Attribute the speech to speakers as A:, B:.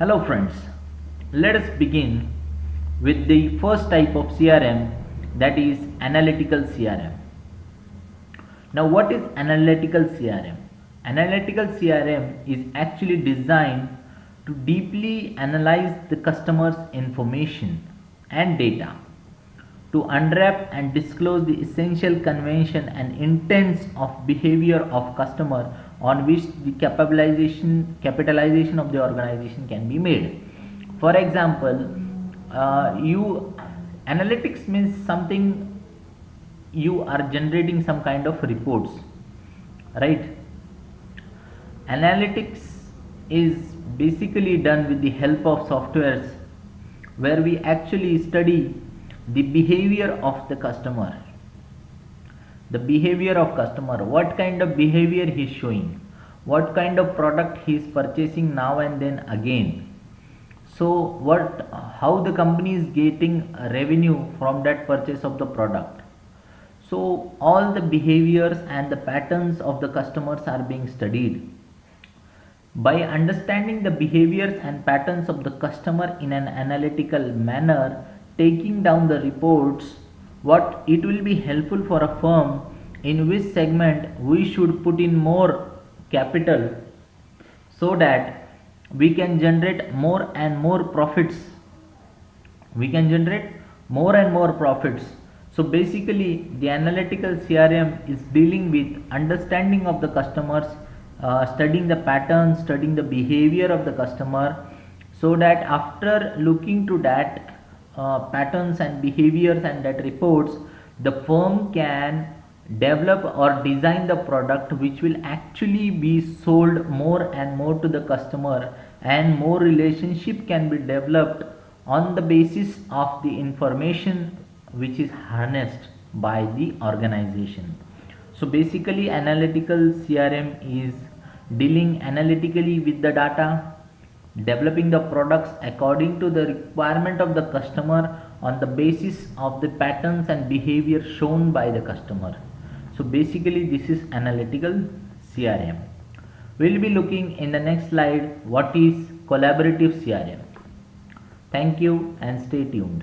A: Hello friends, let us begin with the first type of CRM, that is analytical CRM. Now what is analytical CRM? Analytical CRM is actually designed to deeply analyze the customer's information and data to unwrap and disclose the essential convention and intents of behavior of customer on which the capitalization of the organization can be made. For example, you analytics means something, you are generating some kind of reports, right? Analytics is basically done with the help of softwares where we actually study the behavior of the customer. The behavior of customer, what kind of behavior he is showing, what kind of product he is purchasing now and then again. So how the company is getting revenue from that purchase of the product. So all the behaviors and the patterns of the customers are being studied. By understanding the behaviors and patterns of the customer in an analytical manner, taking down the reports, what it will be helpful for a firm in which segment we should put in more capital so that we can generate more and more profits. So basically the analytical CRM is dealing with understanding of the customers, studying the patterns, studying the behavior of the customer, so that after looking to that patterns and behaviors and that reports, the firm can develop or design the product which will actually be sold more and more to the customer, and more relationship can be developed on the basis of the information which is harnessed by the organization. So basically analytical CRM is dealing analytically with the data, developing the products according to the requirement of the customer on the basis of the patterns and behavior shown by the customer. So basically this is analytical CRM. We'll be looking in the next slide what is collaborative CRM. Thank you and stay tuned.